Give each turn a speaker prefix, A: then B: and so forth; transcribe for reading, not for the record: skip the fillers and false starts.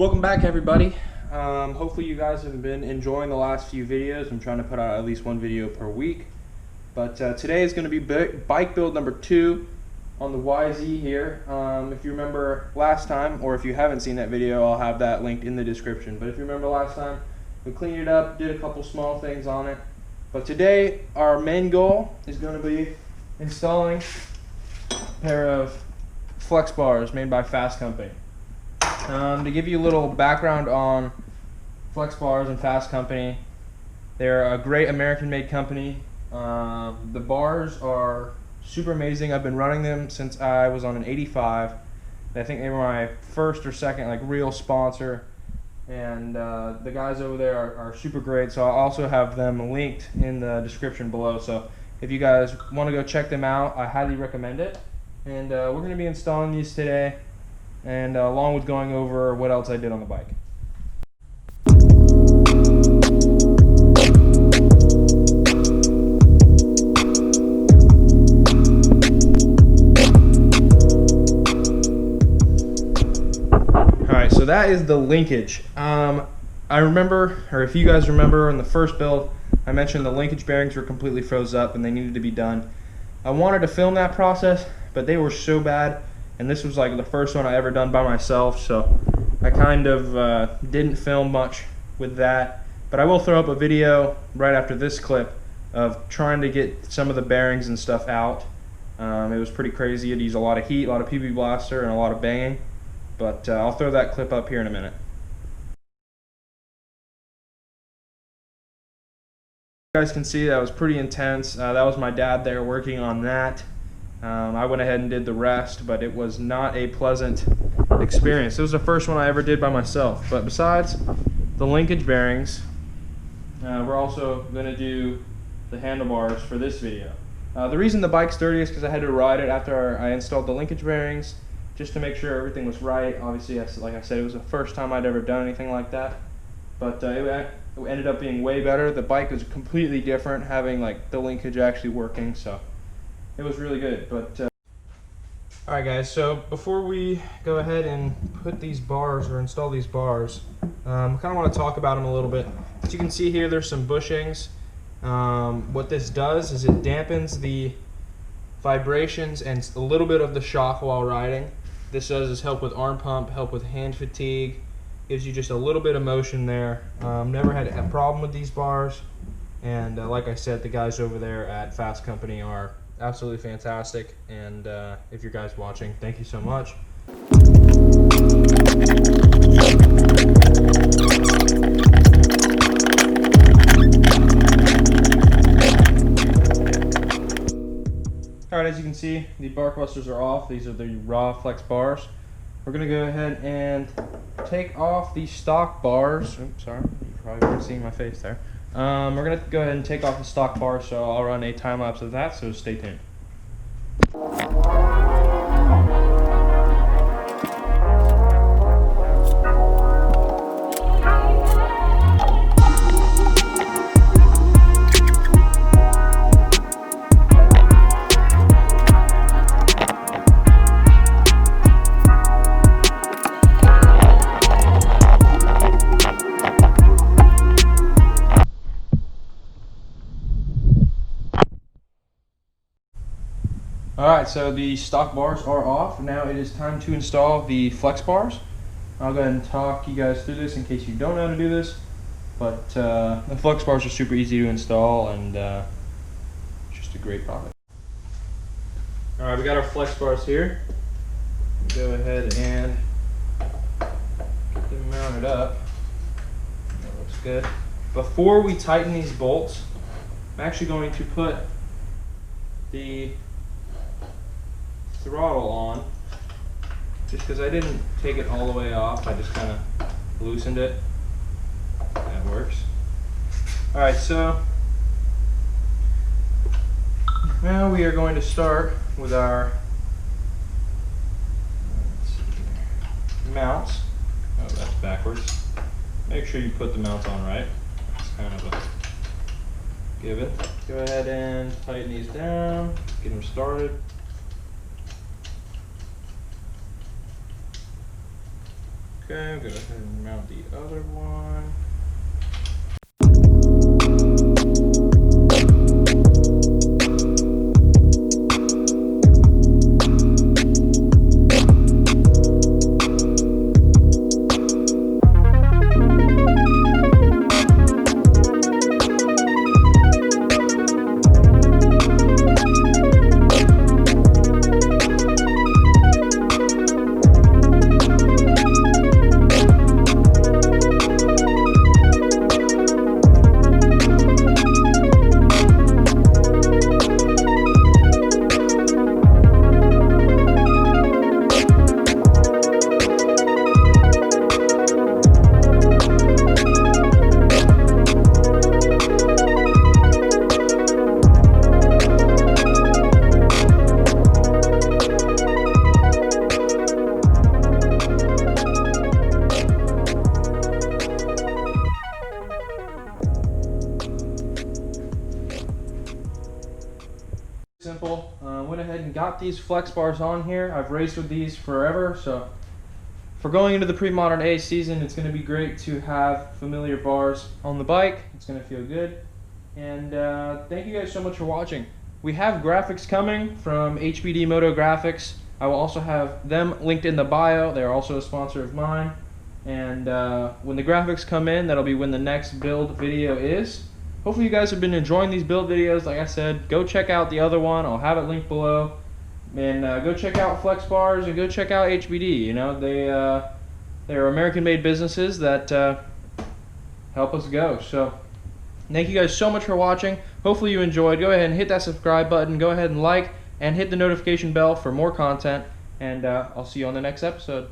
A: Welcome back, everybody. Hopefully you guys have been enjoying the last few videos. I'm trying to put out at least one video per week. But today is going to be bike build number 2 on the YZ here. If you remember last time, or if you haven't seen that video, I'll have that linked in the description. But if you remember last time, we cleaned it up, did a couple small things on it. But today, our main goal is going to be installing a pair of FLEXX bars made by Fast Company. To give you a little background on FLEXX bars and Fast Company, they're a great American-made company. The bars are super amazing. I've been running them since I was on an 85. I think they were my first or second real sponsor, and the guys over there are super great. So I'll also have them linked in the description below. So if you guys want to go check them out, I highly recommend it. And we're going to be installing these today, and along with going over what else I did on the bike. Alright, so that is the linkage. I remember, or if you guys remember in the first build, I mentioned the linkage bearings were completely froze up and they needed to be done. I wanted to film that process, but they were so bad. And this was like the first one I ever done by myself, so I kind of didn't film much with that. But I will throw up a video right after this clip of trying to get some of the bearings and stuff out. It was pretty crazy. It used a lot of heat, a lot of PB blaster, and a lot of banging. But I'll throw that clip up here in a minute. You guys can see that was pretty intense. That was my dad there working on that. I went ahead and did the rest, but it was not a pleasant experience. It was the first one I ever did by myself. But besides the linkage bearings, we're also going to do the handlebars for this video. The reason the bike's dirty is because I had to ride it after I installed the linkage bearings, just to make sure everything was right. Obviously, like I said, it was the first time I'd ever done anything like that. But it ended up being way better. The bike was completely different, having the linkage actually working, so it was really good. But alright guys, so before we go ahead and put these bars or install these bars, I kind of want to talk about them a little bit. As you can see here, there's some bushings. What this does is it dampens the vibrations and a little bit of the shock while riding. This does is help with arm pump, help with hand fatigue, gives you just a little bit of motion there. Never had a problem with these bars, and like I said, the guys over there at Fast Company are absolutely fantastic. And if you're guys watching, thank you so much. Alright, as you can see, the bark busters are off. These are the raw FLEXX bars. We're going to go ahead and take off the stock bars. Oops, sorry, you probably weren't seeing my face there. We're going to go ahead and take off the stock bars, so I'll run a time lapse of that, so stay tuned. Alright, so the stock bars are off. Now it is time to install the FLEXX bars. I'll go ahead and talk you guys through this in case you don't know how to do this. But the FLEXX bars are super easy to install, and just a great product. Alright, we got our FLEXX bars here. Go ahead and get them mounted up. That looks good. Before we tighten these bolts, I'm actually going to put the throttle on, just because I didn't take it all the way off. I just kind of loosened it. That works. Alright, so now we are going to start with our mounts. Oh, that's backwards. Make sure you put the mounts on right. It's kind of a given. Go ahead and tighten these down, get them started. Okay, go ahead and mount the other one. Simple. Went ahead and got these flex bars on here. I've raced with these forever, so for going into the pre-modern A season, it's going to be great to have familiar bars on the bike. It's going to feel good. And thank you guys so much for watching. We have graphics coming from HBD Moto Graphics. I will also have them linked in the bio. They're also a sponsor of mine. And when the graphics come in, that'll be when the next build video is. Hopefully you guys have been enjoying these build videos. Like I said, go check out the other one. I'll have it linked below. And go check out FLEXX bars and go check out HBD. You know, they're American-made businesses that help us go. So thank you guys so much for watching. Hopefully you enjoyed. Go ahead and hit that subscribe button. Go ahead and like and hit the notification bell for more content. And I'll see you on the next episode.